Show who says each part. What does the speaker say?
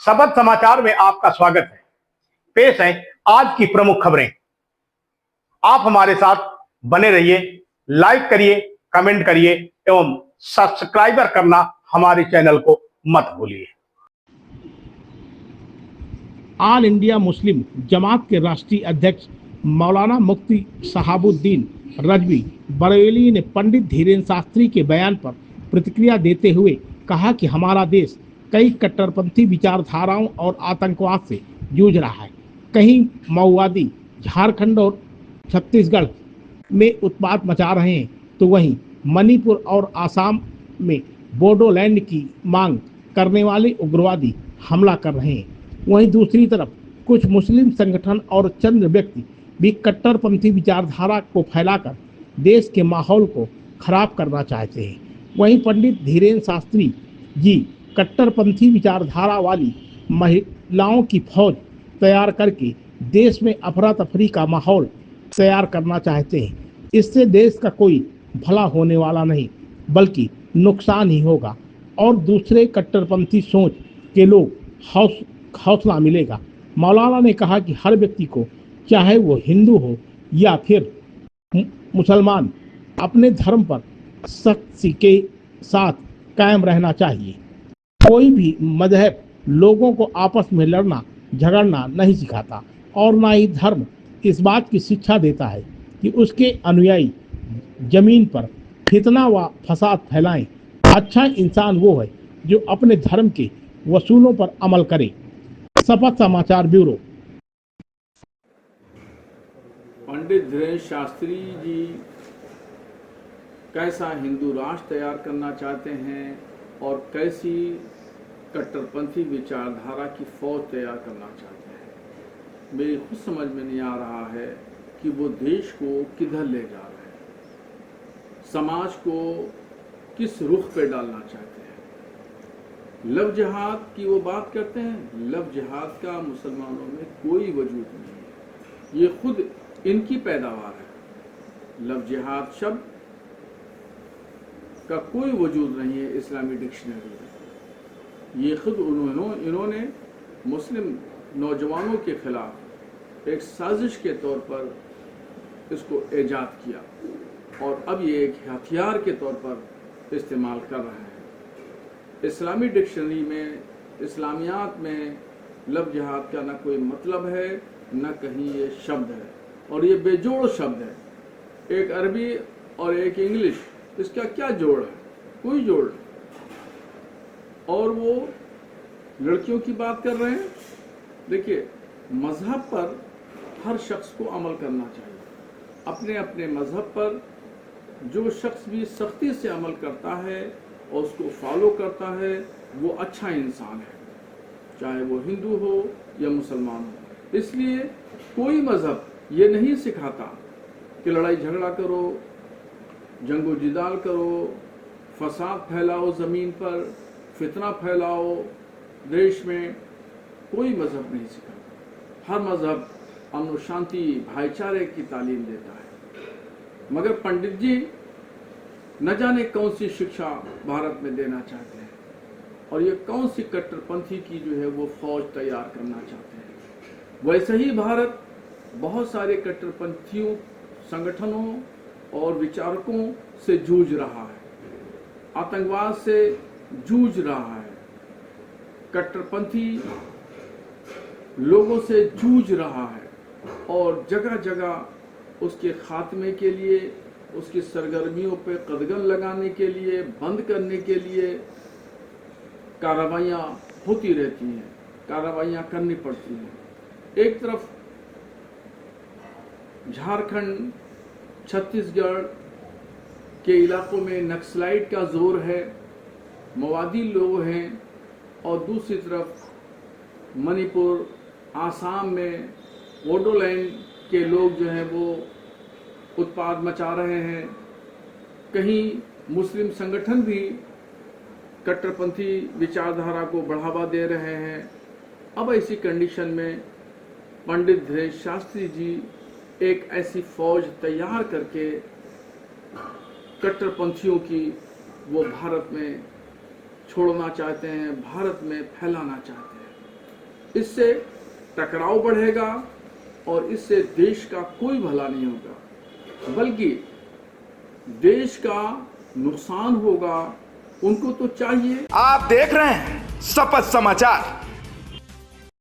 Speaker 1: शपथ समाचार में आपका स्वागत है। पेश है आज की प्रमुख खबरें। आप हमारे साथ बने रहिए, लाइक करिए, कमेंट करिए एवं सब्सक्राइबर करना हमारे चैनल को मत भूलिए।
Speaker 2: ऑल इंडिया मुस्लिम जमात के राष्ट्रीय अध्यक्ष मौलाना मुफ्ती शहाबुद्दीन रजवी बरेली ने पंडित धीरेन्द्र शास्त्री के बयान पर प्रतिक्रिया देते हुए कहा कि हमारा देश कई कट्टरपंथी विचारधाराओं और आतंकवाद से जूझ रहा है। कहीं माओवादी झारखंड और छत्तीसगढ़ में उत्पात मचा रहे हैं, तो वहीं मणिपुर और आसाम में बोडोलैंड की मांग करने वाले उग्रवादी हमला कर रहे हैं। वहीं दूसरी तरफ कुछ मुस्लिम संगठन और चंद व्यक्ति भी कट्टरपंथी विचारधारा को फैलाकर देश के माहौल को खराब करना चाहते हैं। वहीं पंडित धीरेन्द्र शास्त्री जी कट्टरपंथी विचारधारा वाली महिलाओं की फौज तैयार करके देश में अफरा तफरी का माहौल तैयार करना चाहते हैं। इससे देश का कोई भला होने वाला नहीं, बल्कि नुकसान ही होगा और दूसरे कट्टरपंथी सोच के लोग हौसला मिलेगा। मौलाना ने कहा कि हर व्यक्ति को, चाहे वो हिंदू हो या फिर मुसलमान, अपने धर्म पर सख्ती के साथ कायम रहना चाहिए। कोई भी मजहब लोगों को आपस में लड़ना झगड़ना नहीं सिखाता और ना ही धर्म इस बात की शिक्षा देता है कि उसके अनुयायी जमीन पर फितना व फसाद फैलाएं। अच्छा इंसान वो है जो अपने धर्म के वसूलों पर अमल करे। शपथ समाचार ब्यूरो।
Speaker 3: पंडित धीरेन्द्र शास्त्री जी कैसा हिंदू राष्ट्र तैयार करना चाहते हैं और कैसी कट्टरपंथी विचारधारा की फौज तैयार करना चाहते हैं, मेरी खुद समझ में नहीं आ रहा है कि वो देश को किधर ले जा रहे हैं, समाज को किस रुख पे डालना चाहते हैं। लव जिहाद की वो बात करते हैं, लव जिहाद का मुसलमानों में कोई वजूद नहीं है, ये खुद इनकी पैदावार है। लव जिहाद शब्द का कोई वजूद नहीं है इस्लामी डिक्शनरी में। ये खुद इन्होंने मुस्लिम नौजवानों के खिलाफ एक साजिश के तौर पर इसको ईजाद किया और अब ये एक हथियार के तौर पर इस्तेमाल कर रहे हैं। इस्लामी डिक्शनरी में, इस्लामियात में लव जिहाद का न कोई मतलब है, न कहीं ये शब्द है और ये बेजोड़ शब्द है। एक अरबी और एक इंग्लिश, इसका क्या जोड़ है? कोई जोड़ नहीं। और वो लड़कियों की बात कर रहे हैं। देखिए, मजहब पर हर शख्स को अमल करना चाहिए। अपने अपने मजहब पर जो शख्स भी सख्ती से अमल करता है और उसको फॉलो करता है, वो अच्छा इंसान है, चाहे वो हिंदू हो या मुसलमान हो। इसलिए कोई मजहब ये नहीं सिखाता कि लड़ाई झगड़ा करो, जंगो जिदाल करो, फसाद फैलाओ, ज़मीन पर फितना फैलाओ देश में। कोई मजहब नहीं सिखाता। हर मजहब अमन शांति भाईचारे की तालीम देता है। मगर पंडित जी न जाने कौन सी शिक्षा भारत में देना चाहते हैं और ये कौन सी कट्टरपंथी की जो है वो फौज तैयार करना चाहते हैं। वैसे ही भारत बहुत सारे कट्टरपंथियों, संगठनों और विचारकों से जूझ रहा है, आतंकवाद से जूझ रहा है, कट्टरपंथी लोगों से जूझ रहा है और जगह जगह उसके खात्मे के लिए, उसकी सरगर्मियों पे कदगन लगाने के लिए, बंद करने के लिए कार्रवाइयाँ होती रहती हैं, कार्रवाइयाँ करनी पड़ती हैं। एक तरफ झारखंड, छत्तीसगढ़ के इलाकों में नक्सलाइट का जोर है, माओवादी लोग हैं, और दूसरी तरफ मणिपुर, आसाम में बोडोलैंड के लोग जो हैं वो उत्पात मचा रहे हैं। कहीं मुस्लिम संगठन भी कट्टरपंथी विचारधारा को बढ़ावा दे रहे हैं। अब ऐसी कंडीशन में पंडित धीरेन्द्र शास्त्री जी एक ऐसी फौज तैयार करके कट्टरपंथियों की वो भारत में छोड़ना चाहते हैं, भारत में फैलाना चाहते हैं। इससे टकराव बढ़ेगा और इससे देश का कोई भला नहीं होगा, बल्कि देश का नुकसान होगा। उनको तो चाहिए।
Speaker 4: आप देख रहे हैं शपथ समाचार।